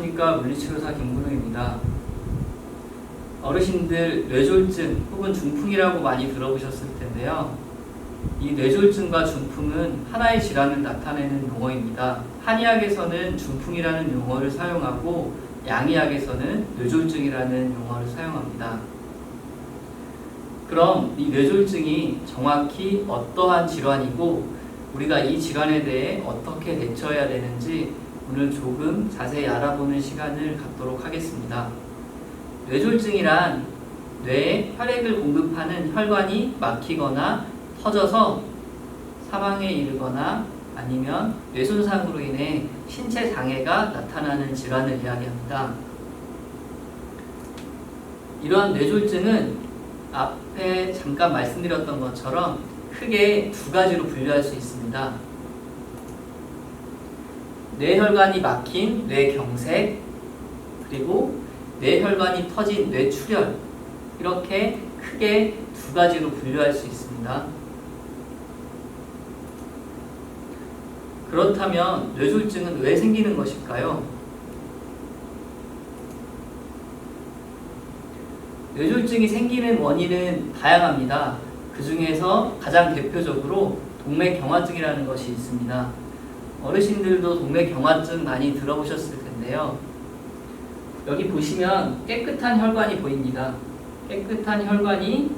안녕하십니까. 물리치료사 김근호입니다. 어르신들 뇌졸중 혹은 중풍이라고 많이 들어보셨을 텐데요. 이 뇌졸중과 중풍은 하나의 질환을 나타내는 용어입니다. 한의학에서는 중풍이라는 용어를 사용하고 양의학에서는 뇌졸중이라는 용어를 사용합니다. 그럼 이 뇌졸중이 정확히 어떠한 질환이고 우리가 이 질환에 대해 어떻게 대처해야 되는지 오늘 조금 자세히 알아보는 시간을 갖도록 하겠습니다. 뇌졸중이란 뇌에 혈액을 공급하는 혈관이 막히거나 터져서 사망에 이르거나 아니면 뇌손상으로 인해 신체 장애가 나타나는 질환을 이야기합니다. 이러한 뇌졸중은 앞에 잠깐 말씀드렸던 것처럼 크게 두 가지로 분류할 수 있습니다. 뇌혈관이 막힌 뇌경색, 그리고 뇌혈관이 터진 뇌출혈, 이렇게 크게 두 가지로 분류할 수 있습니다. 그렇다면 뇌졸중은 왜 생기는 것일까요? 뇌졸중이 생기는 원인은 다양합니다. 그 중에서 가장 대표적으로 동맥경화증이라는 것이 있습니다. 어르신들도 동맥경화증 많이 들어보셨을 텐데요. 여기 보시면 깨끗한 혈관이 보입니다. 깨끗한 혈관이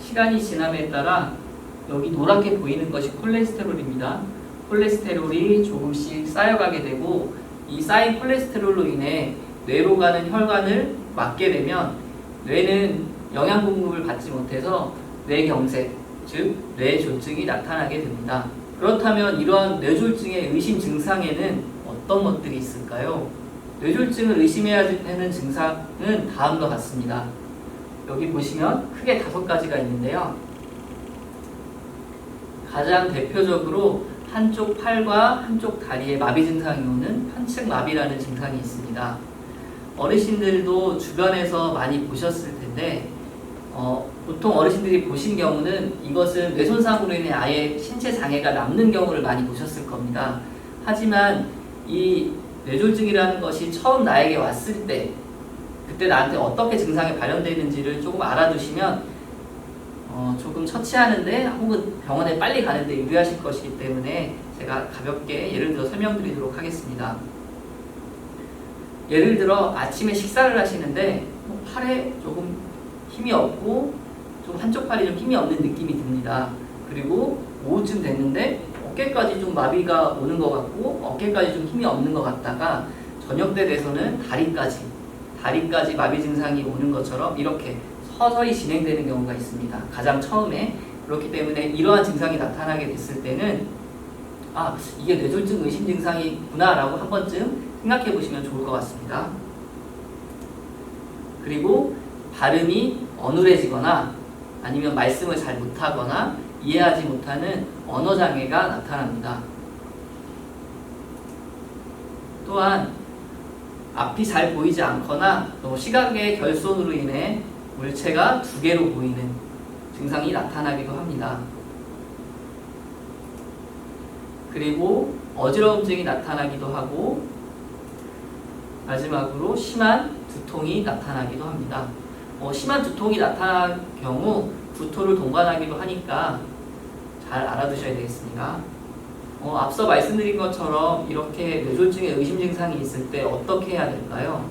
시간이 지남에 따라 여기 노랗게 보이는 것이 콜레스테롤입니다. 콜레스테롤이 조금씩 쌓여가게 되고 이 쌓인 콜레스테롤로 인해 뇌로 가는 혈관을 막게 되면 뇌는 영양 공급을 받지 못해서 뇌경색, 즉 뇌졸중이 나타나게 됩니다. 그렇다면 이러한 뇌졸중의 의심 증상에는 어떤 것들이 있을까요? 뇌졸중을 의심해야 하는 증상은 다음과 같습니다. 여기 보시면 크게 5가지가 있는데요. 가장 대표적으로 한쪽 팔과 한쪽 다리에 마비 증상이 오는 편측마비라는 증상이 있습니다. 어르신들도 주변에서 많이 보셨을 텐데 보통 어르신들이 보신 경우는 이것은 뇌손상으로 인해 아예 신체 장애가 남는 경우를 많이 보셨을 겁니다. 하지만 이 뇌졸중이라는 것이 처음 나에게 왔을 때 그때 나한테 어떻게 증상이 발현되는지를 조금 알아두시면 조금 처치하는데 혹은 병원에 빨리 가는데 유리하실 것이기 때문에 제가 가볍게 예를 들어 설명드리도록 하겠습니다. 예를 들어 아침에 식사를 하시는데 팔에 조금 힘이 없고 좀 한쪽 팔이 좀 힘이 없는 느낌이 듭니다. 그리고 오후쯤 됐는데 어깨까지 좀 마비가 오는 것 같고 어깨까지 좀 힘이 없는 것 같다가 저녁 때 돼서는 다리까지 마비 증상이 오는 것처럼 이렇게 서서히 진행되는 경우가 있습니다. 가장 처음에. 그렇기 때문에 이러한 증상이 나타나게 됐을 때는 이게 뇌졸중 의심 증상이구나 라고 한 번쯤 생각해 보시면 좋을 것 같습니다. 그리고 발음이 어눌해지거나 아니면 말씀을 잘 못하거나 이해하지 못하는 언어장애가 나타납니다. 또한 앞이 잘 보이지 않거나 시각의 결손으로 인해 물체가 2개로 보이는 증상이 나타나기도 합니다. 그리고 어지러움증이 나타나기도 하고 마지막으로 심한 두통이 나타나기도 합니다. 심한 두통이 나타난 경우 구토를 동반하기도 하니까 잘 알아두셔야 되겠습니다. 앞서 말씀드린 것처럼 이렇게 뇌졸중의 의심 증상이 있을 때 어떻게 해야 될까요?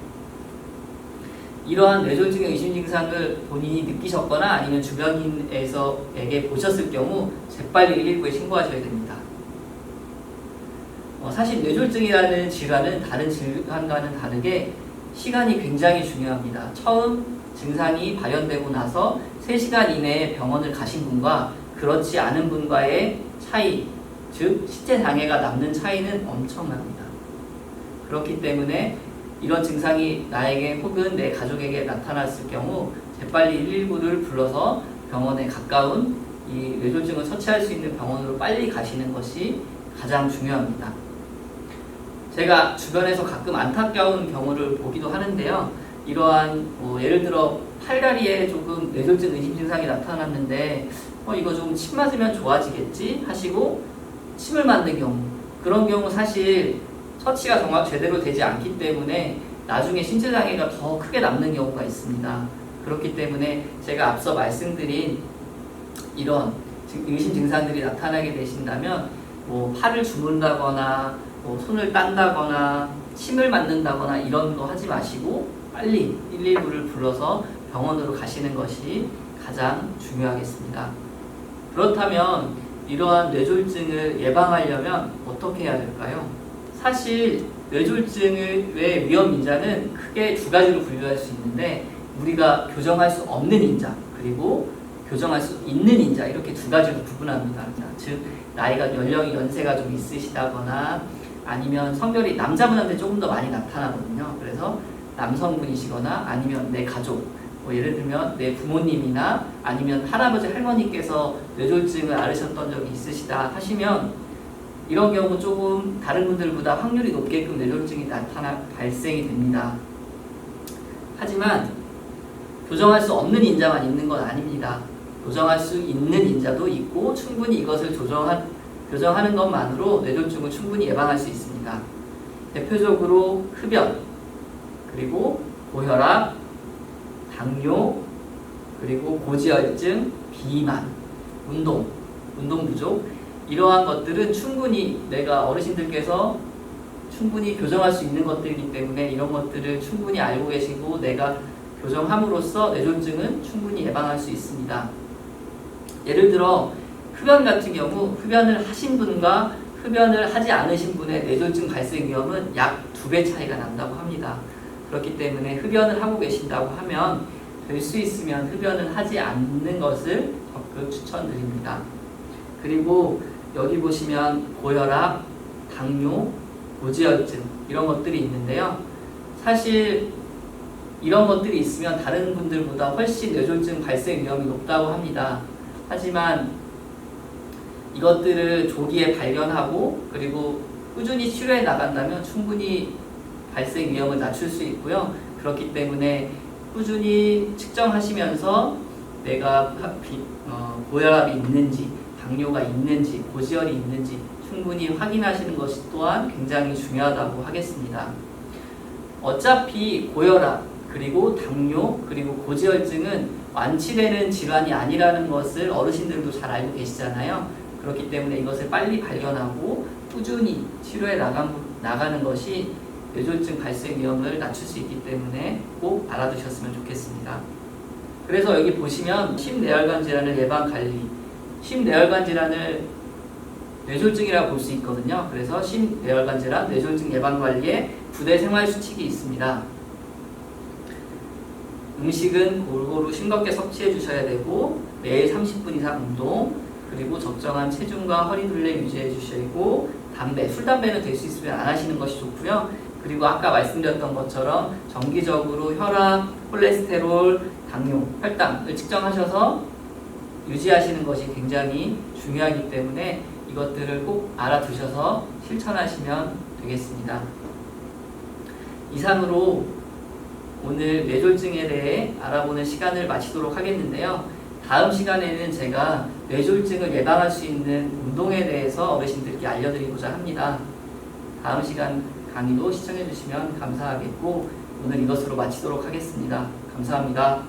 이러한 뇌졸중의 의심 증상을 본인이 느끼셨거나 아니면 주변인에게 보셨을 경우 재빨리 119에 신고하셔야 됩니다. 사실 뇌졸중이라는 질환은 다른 질환과는 다르게 시간이 굉장히 중요합니다. 처음 증상이 발현되고 나서 3시간 이내에 병원을 가신 분과 그렇지 않은 분과의 차이, 즉 신체 장애가 남는 차이는 엄청납니다. 그렇기 때문에 이런 증상이 나에게 혹은 내 가족에게 나타났을 경우 재빨리 119를 불러서 병원에 가까운 이 뇌졸중을 처치할 수 있는 병원으로 빨리 가시는 것이 가장 중요합니다. 제가 주변에서 가끔 안타까운 경우를 보기도 하는데요. 이러한 예를 들어 팔다리에 조금 뇌졸중 의심 증상이 나타났는데 이거 좀 침 맞으면 좋아지겠지 하시고 침을 맞는 경우, 그런 경우 사실 처치가 정말 제대로 되지 않기 때문에 나중에 신체 장애가 더 크게 남는 경우가 있습니다. 그렇기 때문에 제가 앞서 말씀드린 이런 의심 증상들이 나타나게 되신다면 뭐 팔을 주문다거나 뭐 손을 딴다거나 침을 맞는다거나 이런 거 하지 마시고 빨리 119를 불러서 병원으로 가시는 것이 가장 중요하겠습니다. 그렇다면 이러한 뇌졸중을 예방하려면 어떻게 해야 될까요? 사실 뇌졸중의 위험 인자는 크게 두 가지로 분류할 수 있는데 우리가 교정할 수 없는 인자 그리고 교정할 수 있는 인자 이렇게 두 가지로 구분합니다. 즉 나이가 연령이 연세가 좀 있으시다거나 아니면 성별이 남자분한테 조금 더 많이 나타나거든요. 그래서 남성분이시거나 아니면 내 가족 뭐 예를 들면 내 부모님이나 아니면 할아버지 할머니께서 뇌졸중을 앓으셨던 적이 있으시다 하시면 이런 경우 조금 다른 분들보다 확률이 높게끔 뇌졸중이 발생이 됩니다. 하지만 교정할 수 없는 인자만 있는 건 아닙니다. 교정할 수 있는 인자도 있고 충분히 이것을 교정하는 것만으로 뇌졸중을 충분히 예방할 수 있습니다. 대표적으로 흡연, 그리고 고혈압, 당뇨, 그리고 고지혈증, 비만, 운동 부족 이러한 것들은 충분히 내가 어르신들께서 충분히 교정할 수 있는 것들이기 때문에 이런 것들을 충분히 알고 계시고 내가 교정함으로써 뇌졸중은 충분히 예방할 수 있습니다. 예를 들어 흡연 같은 경우 흡연을 하신 분과 흡연을 하지 않으신 분의 뇌졸중 발생 위험은 약 2배 차이가 난다고 합니다. 그렇기 때문에 흡연을 하고 계신다고 하면 될 수 있으면 흡연을 하지 않는 것을 적극 추천드립니다. 그리고 여기 보시면 고혈압, 당뇨, 고지혈증 이런 것들이 있는데요. 사실 이런 것들이 있으면 다른 분들보다 훨씬 뇌졸중 발생 위험이 높다고 합니다. 하지만 이것들을 조기에 발견하고 그리고 꾸준히 치료해 나간다면 충분히 발생 위험을 낮출 수 있고요. 그렇기 때문에 꾸준히 측정하시면서 내가 고혈압이 있는지 당뇨가 있는지 고지혈이 있는지 충분히 확인하시는 것이 또한 굉장히 중요하다고 하겠습니다. 어차피 고혈압 그리고 당뇨 그리고 고지혈증은 완치되는 질환이 아니라는 것을 어르신들도 잘 알고 계시잖아요. 그렇기 때문에 이것을 빨리 발견하고 꾸준히 치료해 나가는 것이 뇌졸중 발생 위험을 낮출 수 있기 때문에 꼭 알아두셨으면 좋겠습니다. 그래서 여기 보시면 심뇌혈관 질환을 예방 관리, 심뇌혈관 질환을 뇌졸중이라고 볼 수 있거든요. 그래서 심뇌혈관 질환, 뇌졸중 예방 관리에 9대 생활 수칙이 있습니다. 음식은 골고루 싱겁게 섭취해 주셔야 되고 매일 30분 이상 운동, 그리고 적정한 체중과 허리 둘레 유지해 주시고 담배, 술, 담배는 될 수 있으면 안 하시는 것이 좋고요. 그리고 아까 말씀드렸던 것처럼 정기적으로 혈압, 콜레스테롤, 당뇨, 혈당을 측정하셔서 유지하시는 것이 굉장히 중요하기 때문에 이것들을 꼭 알아두셔서 실천하시면 되겠습니다. 이상으로 오늘 뇌졸중에 대해 알아보는 시간을 마치도록 하겠는데요. 다음 시간에는 제가 뇌졸중을 예방할 수 있는 운동에 대해서 어르신들께 알려드리고자 합니다. 다음 시간 강의도 시청해 주시면 감사하겠고 오늘 이것으로 마치도록 하겠습니다. 감사합니다.